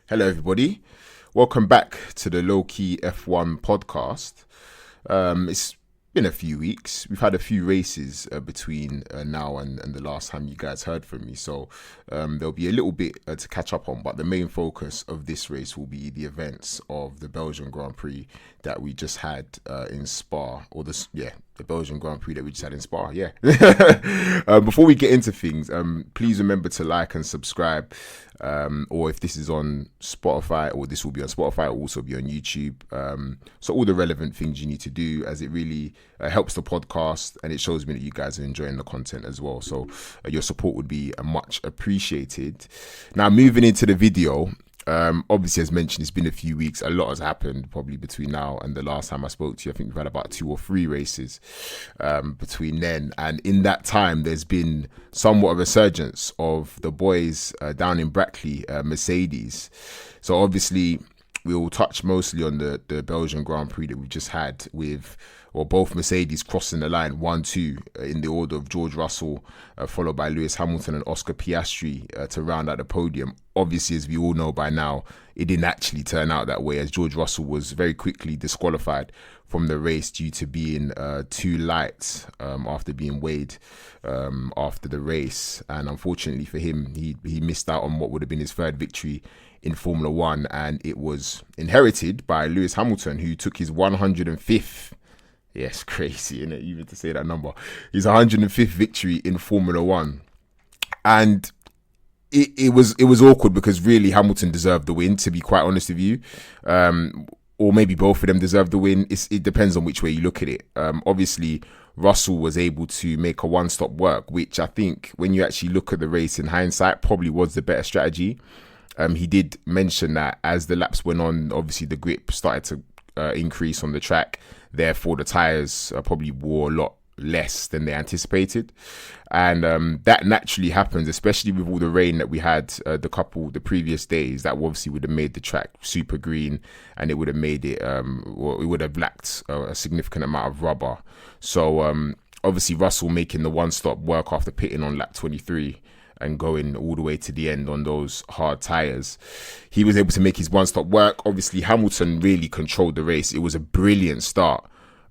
Hello, everybody. Welcome back to the Low Key F1 podcast. It's been a few weeks. We've had a few races between now and the last time you guys heard from me. So there'll be a little bit to catch up on. But the main focus of this race will be the events of the Belgian Grand Prix that we just had in Spa. The Belgian Grand Prix that we just had in Spa. Yeah. Before we get into things, please remember to like and subscribe. Or if this is on Spotify, or this will be on Spotify, it will also be on YouTube. So all the relevant things you need to do, as it really helps the podcast and it shows me that you guys are enjoying the content as well. So your support would be much appreciated. Now, moving into the video. Obviously, as mentioned, it's been a few weeks. A lot has happened probably between now and the last time I spoke to you. I think we've had about 2 or 3 races between then. And in that time, there's been somewhat of a resurgence of the boys down in Brackley, Mercedes. So obviously, we'll touch mostly on the Belgian Grand Prix that we just had with both Mercedes crossing the line 1-2 in the order of George Russell, followed by Lewis Hamilton and Oscar Piastri to round out the podium. Obviously, as we all know by now, it didn't actually turn out that way, as George Russell was very quickly disqualified from the race due to being too light after being weighed after the race. And unfortunately for him, he missed out on what would have been his 3rd victory in Formula One, and it was inherited by Lewis Hamilton, who took his 105th. Yes, crazy, isn't it? Even to say that number. His 105th victory in Formula One. And it was awkward because really Hamilton deserved the win, to be quite honest with you. Or maybe both of them deserved the win. It depends on which way you look at it. Obviously, Russell was able to make a one-stop work, which I think when you actually look at the race in hindsight probably was the better strategy. He did mention that as the laps went on, obviously the grip started to increase on the track. Therefore, the tyres probably wore a lot less than they anticipated. And that naturally happens, especially with all the rain that we had the previous days. That obviously would have made the track super green, and it would have made it, it would have lacked a significant amount of rubber. So obviously Russell making the one-stop work after pitting on lap 23 and going all the way to the end on those hard tyres. He was able to make his one-stop work. Obviously, Hamilton really controlled the race. It was a brilliant start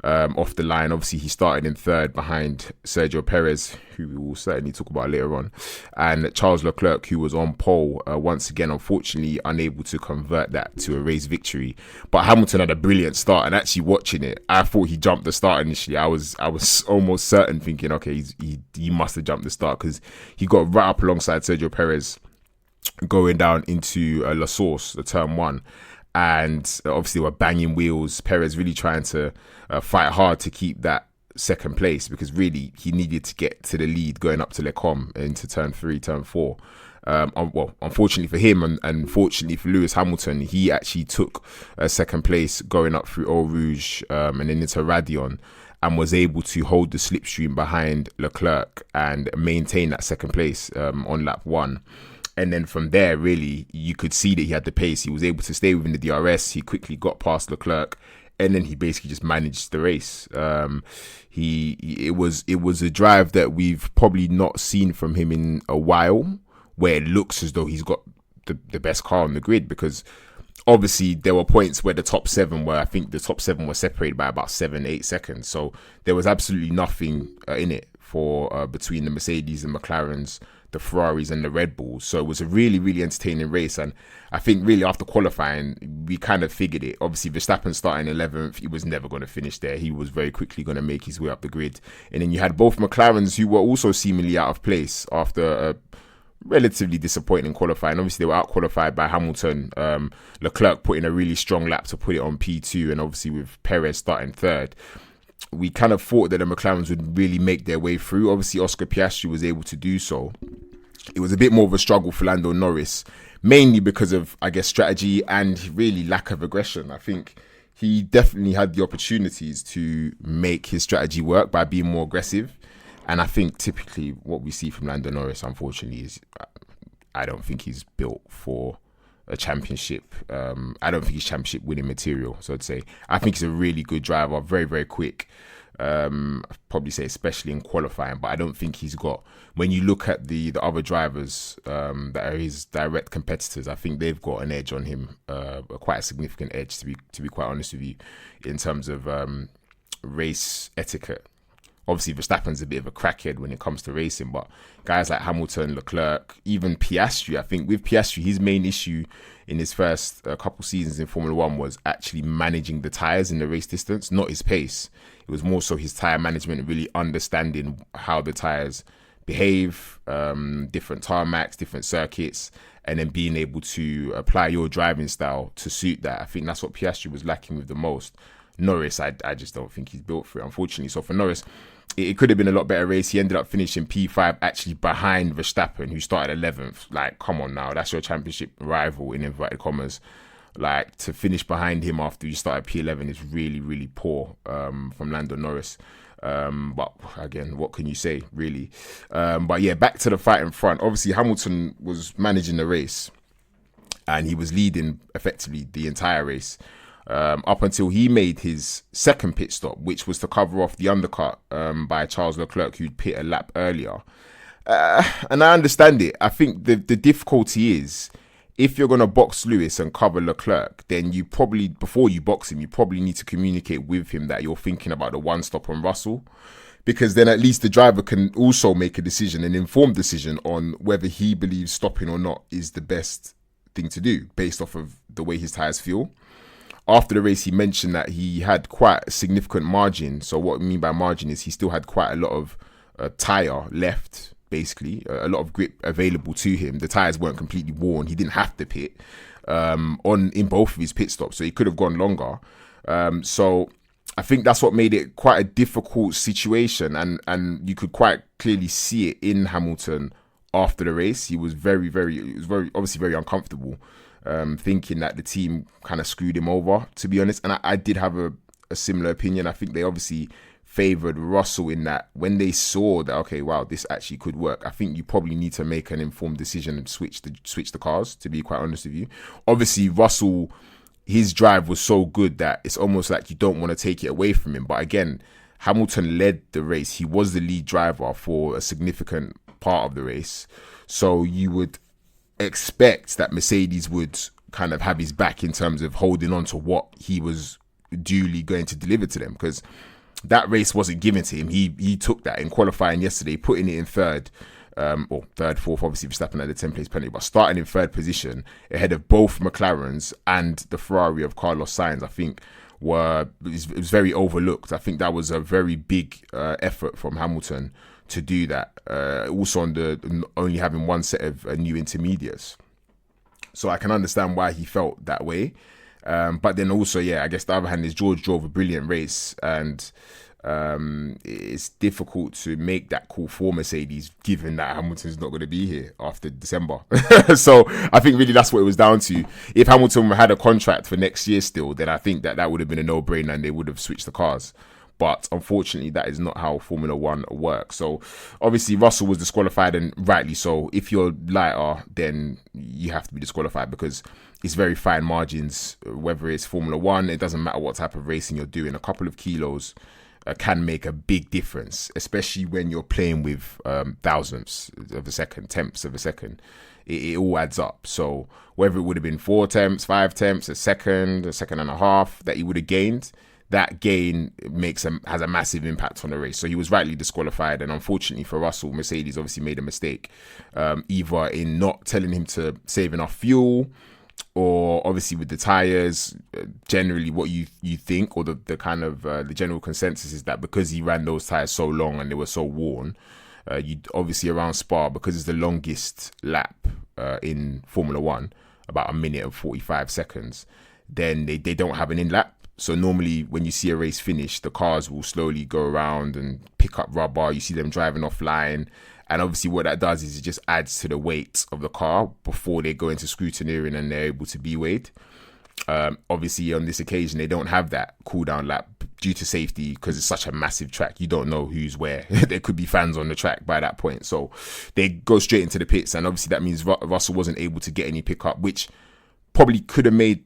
off the line. Obviously, he started in 3rd behind Sergio Perez, who we will certainly talk about later on, and Charles Leclerc, who was on pole. Once again, unfortunately, unable to convert that to a race victory. But Hamilton had a brilliant start, and actually watching it, I thought he jumped the start initially. I was almost certain, thinking, okay, he must have jumped the start, because he got right up alongside Sergio Perez going down into La Source, the turn 1. And obviously, they were banging wheels. Perez really trying to fight hard to keep that 2nd place, because really he needed to get to the lead going up to Le Combe into turn 3, turn 4. Unfortunately for him and fortunately for Lewis Hamilton, he actually took 2nd place going up through Eau Rouge and then into Radion, and was able to hold the slipstream behind Leclerc and maintain that 2nd place on lap 1. And then from there, really, you could see that he had the pace. He was able to stay within the DRS. He quickly got past Leclerc, and then he basically just managed the race. It was a drive that we've probably not seen from him in a while, where it looks as though he's got the best car on the grid, because obviously there were points where the top 7 were separated by about 7-8 seconds. So there was absolutely nothing in it for between the Mercedes and McLarens, the Ferraris and the Red Bulls. So it was a really, really entertaining race. And I think really after qualifying, we kind of figured it. Obviously, Verstappen starting 11th, he was never going to finish there. He was very quickly going to make his way up the grid. And then you had both McLarens, who were also seemingly out of place after a relatively disappointing qualifying. Obviously, they were out qualified by Hamilton. Leclerc put in a really strong lap to put it on P2. And obviously with Perez starting 3rd, we kind of thought that the McLarens would really make their way through. Obviously, Oscar Piastri was able to do so. It was a bit more of a struggle for Lando Norris, mainly because of, I guess, strategy and really lack of aggression. I think he definitely had the opportunities to make his strategy work by being more aggressive. And I think typically what we see from Lando Norris, unfortunately, is I don't think he's built for a championship. I don't think he's championship winning material, so I'd say. I think he's a really good driver, very, very quick. I'd probably say especially in qualifying, but I don't think he's got, when you look at the other drivers that are his direct competitors, I think they've got an edge on him, quite a significant edge, to be quite honest with you, in terms of race etiquette. Obviously, Verstappen's a bit of a crackhead when it comes to racing, but guys like Hamilton, Leclerc, even Piastri, I think with Piastri, his main issue in his first couple seasons in Formula One was actually managing the tyres in the race distance, not his pace. It was more so his tyre management and really understanding how the tyres behave, different tarmacs, different circuits, and then being able to apply your driving style to suit that. I think that's what Piastri was lacking with the most. Norris, I just don't think he's built for it, unfortunately. So for Norris, it could have been a lot better race. He ended up finishing P5 actually behind Verstappen, who started 11th. Like, come on now, that's your championship rival in inverted commas. Like, to finish behind him after you started P11 is really, really poor from Lando Norris. But again, what can you say, really? But yeah, back to the fight in front. Obviously, Hamilton was managing the race and he was leading effectively the entire race. Up until he made his second pit stop, which was to cover off the undercut by Charles Leclerc, who'd pit a lap earlier. And I understand it. I think the difficulty is, if you're going to box Lewis and cover Leclerc, then you probably, before you box him, you probably need to communicate with him that you're thinking about the one stop on Russell. Because then at least the driver can also make a decision, an informed decision on whether he believes stopping or not is the best thing to do based off of the way his tyres feel. After the race, he mentioned that he had quite a significant margin. So what I mean by margin is he still had quite a lot of tyre left, basically, a lot of grip available to him. The tyres weren't completely worn. He didn't have to pit in both of his pit stops, so he could have gone longer. So I think that's what made it quite a difficult situation, and you could quite clearly see it in Hamilton after the race. He was very obviously very uncomfortable. Thinking that the team kind of screwed him over, to be honest. And I did have a similar opinion. I think they obviously favoured Russell in that when they saw that, okay, wow, this actually could work. I think you probably need to make an informed decision and switch the cars, to be quite honest with you. Obviously, Russell, his drive was so good that it's almost like you don't want to take it away from him. But again, Hamilton led the race. He was the lead driver for a significant part of the race. So you would expect that Mercedes would kind of have his back in terms of holding on to what he was duly going to deliver to them, because that race wasn't given to him. He took that in qualifying yesterday, putting it in third, or third, fourth, obviously Verstappen had the 10 place penalty, but starting in third position ahead of both McLarens and the Ferrari of Carlos Sainz, I think it was very overlooked. I think that was a very big effort from Hamilton to do that. Also on only having one set of new intermediates. So I can understand why he felt that way. But then also, yeah, I guess the other hand is George drove a brilliant race, and it's difficult to make that call for Mercedes given that Hamilton's not going to be here after December. So I think really that's what it was down to. If Hamilton had a contract for next year still, then I think that would have been a no-brainer and they would have switched the cars. But unfortunately, that is not how Formula One works. So obviously, Russell was disqualified, and rightly so. If you're lighter, then you have to be disqualified because it's very fine margins. Whether it's Formula One, it doesn't matter what type of racing you're doing. A couple of kilos can make a big difference, especially when you're playing with thousandths of a second, tenths of a second. It all adds up. So whether it would have been 4 tenths, 5 tenths, a second and a half that he would have gained, that gain has a massive impact on the race. So he was rightly disqualified, and unfortunately for Russell, Mercedes obviously made a mistake, either in not telling him to save enough fuel, or obviously with the tyres. Generally what you think, or the kind of the general consensus is that because he ran those tyres so long and they were so worn, you obviously around Spa, because it's the longest lap in Formula One, about 1 minute and 45 seconds, then they don't have an in-lap. So normally when you see a race finish, the cars will slowly go around and pick up rubber. You see them driving offline. And obviously what that does is it just adds to the weight of the car before they go into scrutineering and they're able to be weighed. Obviously on this occasion, they don't have that cool down lap due to safety, because it's such a massive track. You don't know who's where. There could be fans on the track by that point. So they go straight into the pits. And obviously that means Russell wasn't able to get any pickup, which probably could have made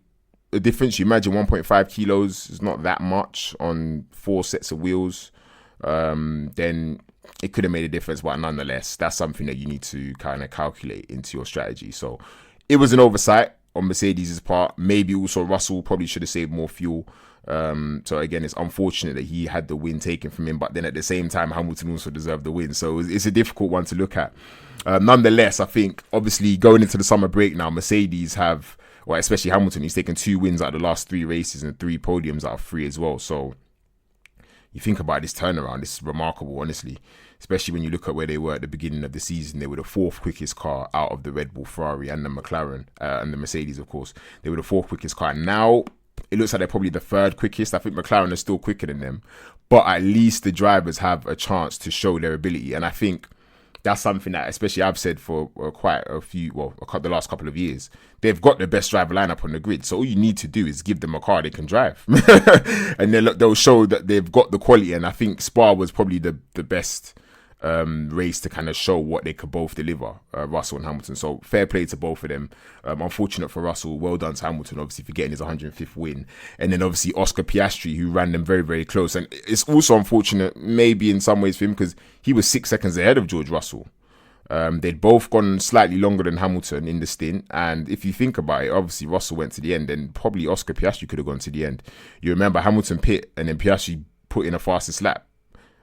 a difference. You imagine 1.5 kilos is not that much on 4 sets of wheels. then it could have made a difference. But nonetheless, that's something that you need to kind of calculate into your strategy. So it was an oversight on Mercedes' part. Maybe also Russell probably should have saved more fuel. So again, it's unfortunate that he had the win taken from him, but then at the same time, Hamilton also deserved the win. So it's a difficult one to look at. Nonetheless, I think obviously going into the summer break now, Mercedes have, well, especially Hamilton, he's taken 2 wins out of the last 3 races and 3 podiums out of 3 as well. So you think about this turnaround, it's remarkable, honestly, especially when you look at where they were at the beginning of the season. They were the 4th quickest car out of the Red Bull, Ferrari and the McLaren and the Mercedes, of course. They were the 4th quickest car. Now it looks like they're probably the 3rd quickest. I think McLaren is still quicker than them, but at least the drivers have a chance to show their ability. And I think that's something that, especially I've said for quite a few, the last couple of years, they've got the best driver lineup on the grid. So all you need to do is give them a car they can drive, and they'll show that they've got the quality. And I think Spa was probably the best race to kind of show what they could both deliver, Russell and Hamilton. So fair play to both of them. Unfortunate for Russell, well done to Hamilton, obviously, for getting his 105th win. And then obviously Oscar Piastri, who ran them very, very close. And it's also unfortunate, maybe in some ways for him, because he was 6 seconds ahead of George Russell. They'd both gone slightly longer than Hamilton in the stint. And if you think about it, obviously Russell went to the end, and probably Oscar Piastri could have gone to the end. You remember Hamilton pit, and then Piastri put in a fastest lap.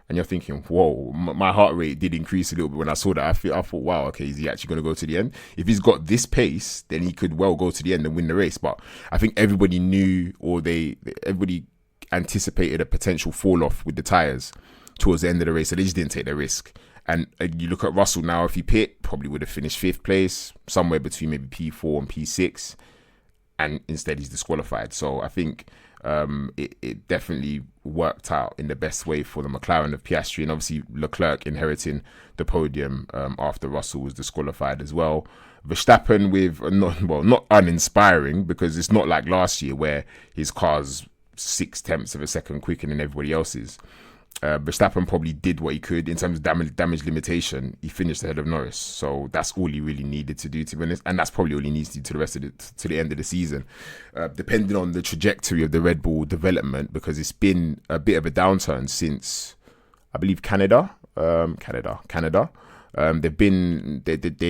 And you're thinking, whoa, my heart rate did increase a little bit when I saw that. I thought, wow, okay, is he actually going to go to the end? If he's got this pace, then he could well go to the end and win the race. But I think everybody knew, or everybody anticipated a potential fall off with the tyres towards the end of the race. So they just didn't take the risk. And you look at Russell now, if he pit, probably would have finished 5th place, somewhere between maybe P4 and P6. And instead he's disqualified. So I think it definitely worked out in the best way for the McLaren of Piastri, and obviously Leclerc inheriting the podium after Russell was disqualified as well. Verstappen with not uninspiring, because it's not like last year where his car's 0.6 of a second quicker than everybody else's. Verstappen probably did what he could in terms of damage limitation. He finished ahead of Norris, so that's all he really needed to do, to be honest, and that's probably all he needs to do to the rest of to the end of the season, depending on the trajectory of the Red Bull development, because it's been a bit of a downturn since, I believe, Canada. They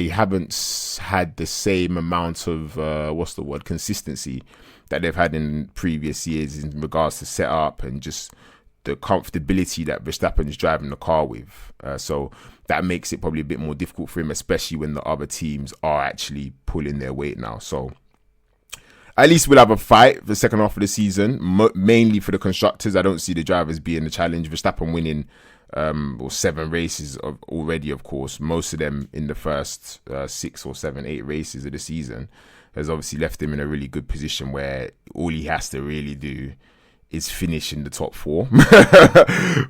haven't had the same amount of consistency that they've had in previous years in regards to setup and just the comfortability that Verstappen is driving the car with. So that makes it probably a bit more difficult for him, especially when the other teams are actually pulling their weight now. So at least we'll have a fight for the second half of the season, mainly for the constructors. I don't see the drivers being the challenge. Verstappen winning 7 races already, of course, most of them in the first 6 or 7, 8 races of the season, has obviously left him in a really good position where all he has to really do is finish in the top 4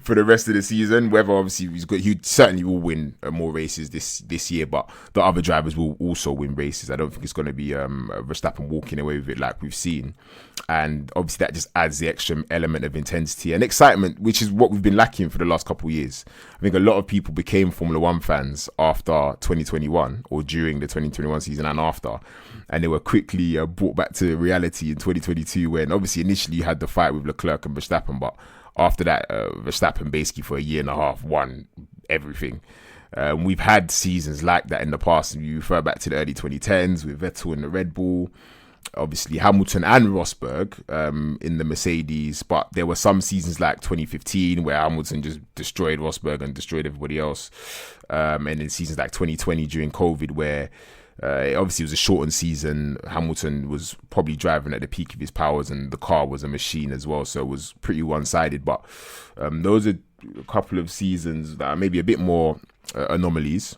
for the rest of the season. Whether obviously he certainly will win more races this year, but the other drivers will also win races. I don't think it's going to be Verstappen walking away with it like we've seen. And obviously that just adds the extra element of intensity and excitement, which is what we've been lacking for the last couple of years. I think a lot of people became Formula One fans after 2021, or during the 2021 season and after, and they were quickly brought back to reality in 2022, when obviously initially you had the fight with Leclerc and Verstappen, but after that Verstappen basically for a year and a half won everything. We've had seasons like that in the past. You refer back to the early 2010s with Vettel and the Red Bull, obviously Hamilton and Rosberg in the Mercedes, but there were some seasons like 2015 where Hamilton just destroyed Rosberg and destroyed everybody else, and in seasons like 2020 during COVID, where obviously it was a shortened season. Hamilton was probably driving at the peak of his powers, and the car was a machine as well, so it was pretty one-sided. But those are a couple of seasons that are maybe a bit more anomalies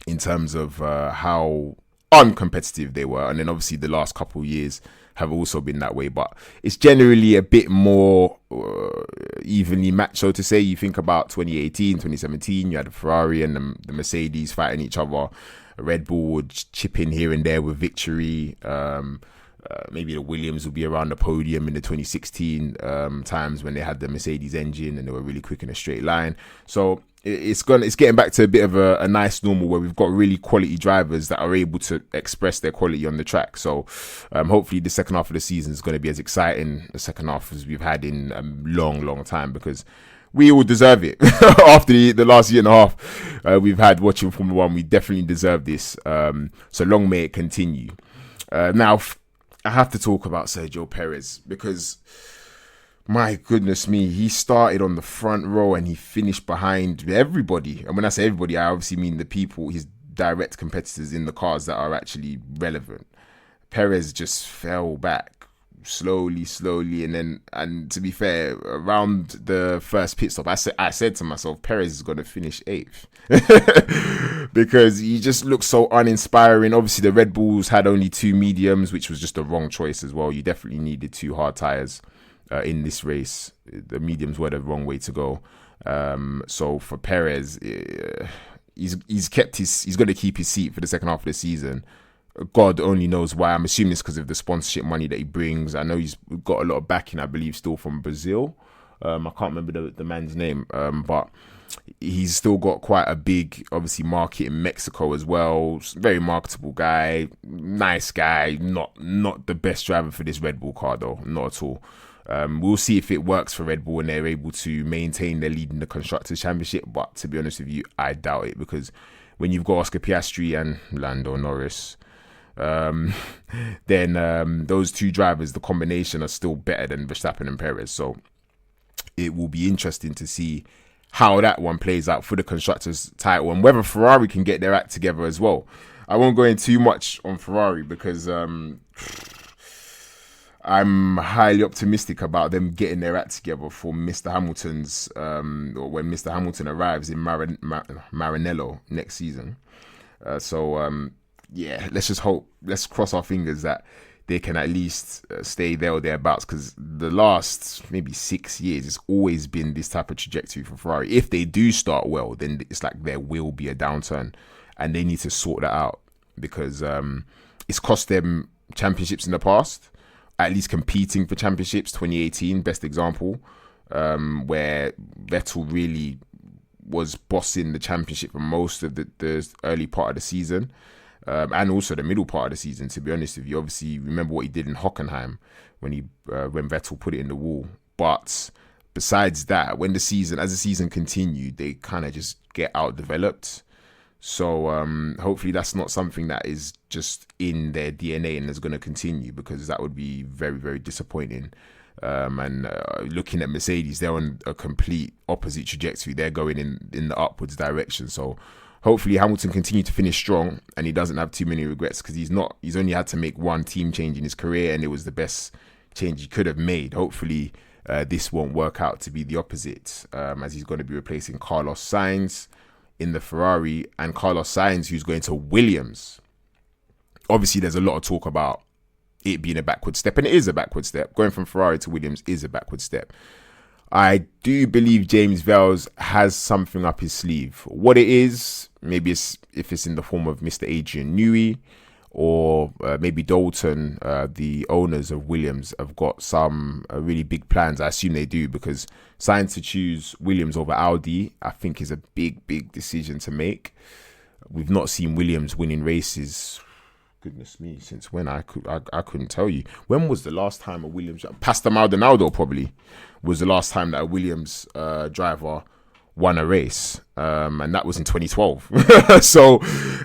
in terms of how uncompetitive they were, and then obviously the last couple of years have also been that way, but it's generally a bit more evenly matched, so to say. You think about 2018, 2017, you had the Ferrari and the Mercedes fighting each other. Red Bull would chip in here and there with victory. Maybe the Williams would be around the podium in the 2016 times when they had the Mercedes engine and they were really quick in a straight line. So it's getting back to a bit of a nice normal where we've got really quality drivers that are able to express their quality on the track. So hopefully the second half of the season is going to be as exciting a second half as we've had in a long time, because we all deserve it. After the last year and a half we've had watching Formula One, we definitely deserve this. So long may it continue. Now, I have to talk about Sergio Perez because, my goodness me, he started on the front row and he finished behind everybody. And when I say everybody, I obviously mean the people, his direct competitors in the cars that are actually relevant. Perez just fell back slowly, and to be fair, around the first pit stop, I said to myself, Perez is going to finish 8th because he just looked so uninspiring. Obviously, the Red Bulls had only 2 mediums, which was just the wrong choice as well. You definitely needed 2 hard tires in this race. The mediums were the wrong way to go. So for Perez, he's going to keep his seat for the second half of the season. God only knows why. I'm assuming it's because of the sponsorship money that he brings. I know he's got a lot of backing, I believe, still from Brazil. I can't remember the man's name, but he's still got quite a big, obviously, market in Mexico as well. Very marketable guy, nice guy. Not the best driver for this Red Bull car, though. Not at all. We'll see if it works for Red Bull and they're able to maintain their lead in the Constructors' Championship. But to be honest with you, I doubt it, because when you've got Oscar Piastri and Lando Norris, then those 2 drivers, the combination, are still better than Verstappen and Perez. So it will be interesting to see how that one plays out for the Constructors' title and whether Ferrari can get their act together as well. I won't go in too much on Ferrari because I'm highly optimistic about them getting their act together for Mr. Hamilton's, or when Mr. Hamilton arrives in Maranello next season. Yeah, let's just hope, let's cross our fingers that they can at least stay there or thereabouts, because the last maybe 6 years, it's always been this type of trajectory for Ferrari. If they do start well, then it's like there will be a downturn and they need to sort that out, because it's cost them championships in the past, at least competing for championships. 2018, best example, where Vettel really was bossing the championship for most of the early part of the season. And also the middle part of the season, to be honest with you. Obviously, remember what he did in Hockenheim when Vettel put it in the wall. But besides that, as the season continued, they kind of just get out-developed. So hopefully that's not something that is just in their DNA and is going to continue, because that would be very, very disappointing. And looking at Mercedes, they're on a complete opposite trajectory. They're going in the upwards direction. So hopefully Hamilton continues to finish strong and he doesn't have too many regrets, because he's only had to make 1 team change in his career and it was the best change he could have made. Hopefully this won't work out to be the opposite, as he's going to be replacing Carlos Sainz in the Ferrari, and Carlos Sainz, who's going to Williams. Obviously there's a lot of talk about it being a backward step, and it is a backward step. Going from Ferrari to Williams is a backward step. I do believe James Vales has something up his sleeve. What it is, maybe if it's in the form of Mr. Adrian Newey, or maybe Dalton, the owners of Williams, have got some really big plans. I assume they do, because signing to choose Williams over Audi, I think, is a big, big decision to make. We've not seen Williams winning races, goodness me, since when? I couldn't tell you. When was the last time a Williams, Pastor Maldonado probably was the last time that a Williams driver won a race, and that was in 2012. So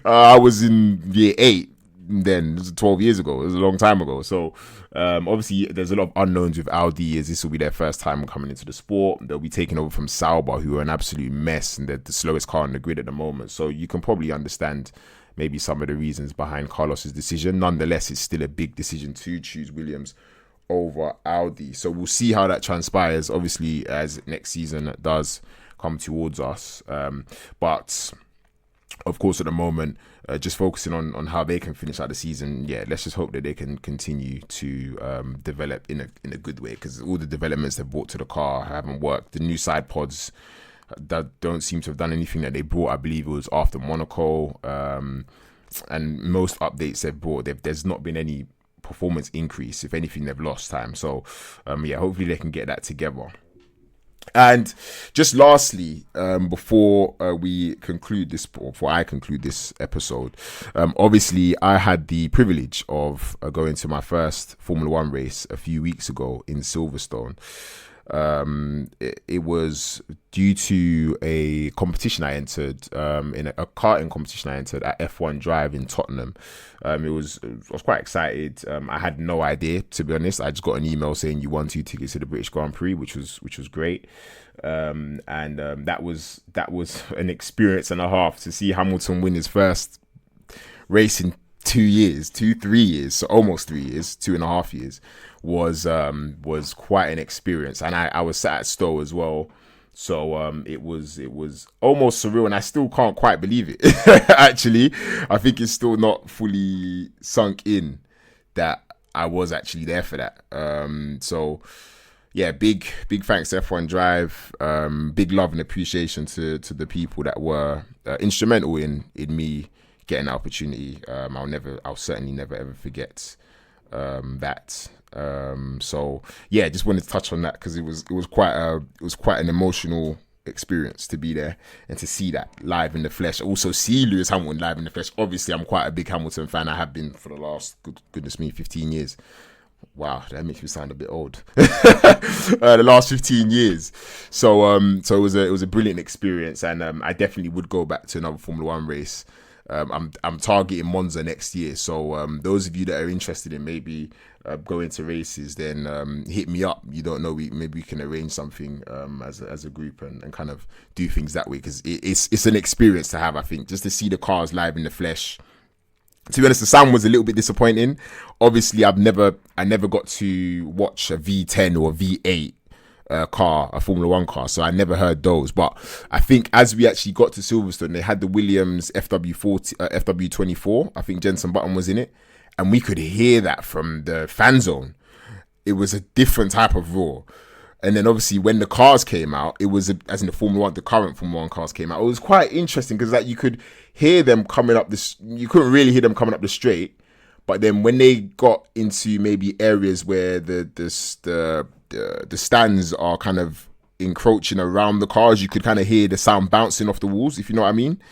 I was in year 8 then. It was 12 years ago. It was a long time ago. So obviously there's a lot of unknowns with Audi, as this will be their first time coming into the sport. They'll be taking over from Sauber, who are an absolute mess, and they're the slowest car on the grid at the moment. So you can probably understand maybe some of the reasons behind Carlos's decision. Nonetheless, it's still a big decision to choose Williams over Audi. So we'll see how that transpires, obviously, as next season does come towards us. But of course, at the moment, just focusing on how they can finish out the season. Yeah, let's just hope that they can continue to develop in a good way, because all the developments they've brought to the car haven't worked. The new side pods that don't seem to have done anything that they brought. I believe it was after Monaco, and most updates they've brought, there's not been any performance increase. If anything, they've lost time. So yeah, hopefully they can get that together. And just lastly, before I conclude this episode, obviously I had the privilege of going to my first Formula One race a few weeks ago in Silverstone. It was due to a competition I entered, in a karting competition I entered at F1 Drive in Tottenham. I was quite excited. I had no idea, to be honest. I just got an email saying you won 2 tickets to the British Grand Prix, which was great. That was an experience and a half to see Hamilton win his first race in 3 years, so almost 3 years, 2.5 years, was quite an experience. And I was sat at Stowe as well, so it was almost surreal, and I still can't quite believe it. Actually, I think it's still not fully sunk in that I was actually there for that. So yeah, big thanks to F1 Drive. Big love and appreciation to the people that were instrumental in me getting that opportunity. I'll certainly never ever forget that. So yeah, just wanted to touch on that because it was quite an emotional experience to be there and to see that live in the flesh. Also see Lewis Hamilton live in the flesh. Obviously, I'm quite a big Hamilton fan. I have been for the last goodness me 15 years. Wow, that makes me sound a bit old. The last 15 years. So it was a brilliant experience, and I definitely would go back to another Formula One race. I'm targeting Monza next year, so those of you that are interested in maybe going to races, then hit me up. You don't know, maybe we can arrange something as a group and kind of do things that way, because it's an experience to have. I think just to see the cars live in the flesh. To be honest, the sound was a little bit disappointing. Obviously, I never got to watch a V10 or a V8 car, a Formula One car, so I never heard those. But I think as we actually got to Silverstone, they had the Williams FW24. I think Jenson Button was in it, and we could hear that from the fan zone. It was a different type of roar. And then obviously when the cars came out, it was as in the Formula One, the current Formula One cars came out. It was quite interesting because like you could hear them coming up this. You couldn't really hear them coming up the straight, but then when they got into maybe areas where the stands are kind of encroaching around the cars, you could kind of hear the sound bouncing off the walls, if you know what I mean.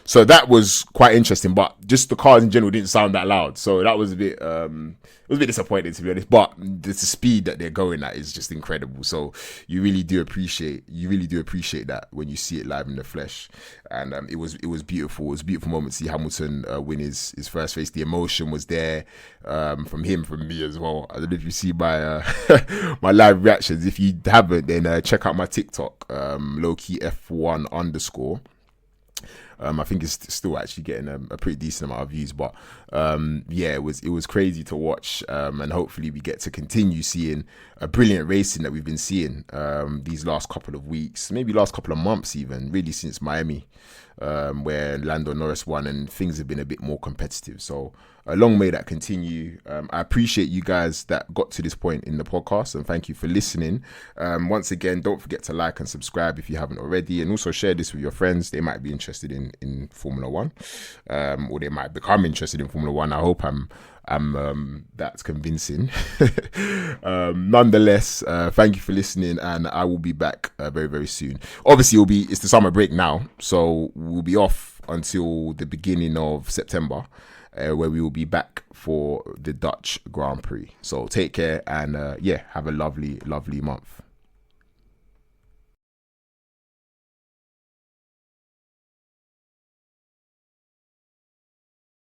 So that was quite interesting, but just the cars in general didn't sound that loud. So that was a bit, it was a bit disappointing, to be honest. But the speed that they're going at is just incredible. So you really do appreciate that when you see it live in the flesh. And it was beautiful. It was a beautiful moment to see Hamilton win his first race. The emotion was there from him, from me as well. I don't know if you see my my live reactions. If you haven't, then check out my TikTok, lowkeyf1_. I think it's still actually getting a pretty decent amount of views, but yeah, it was crazy to watch, and hopefully we get to continue seeing a brilliant racing that we've been seeing these last couple of weeks, maybe last couple of months even, really since Miami, where Lando Norris won and things have been a bit more competitive. So long may that continue. I appreciate you guys that got to this point in the podcast, and thank you for listening. Once again, don't forget to like and subscribe if you haven't already, and also share this with your friends. They might be interested in Formula One, or they might become interested in Formula One. I hope I'm that's convincing. Nonetheless, thank you for listening, and I will be back very, very soon. Obviously, it's the summer break now, so we'll be off until the beginning of September, where we will be back for the Dutch Grand Prix. So take care, and yeah, have a lovely, lovely month.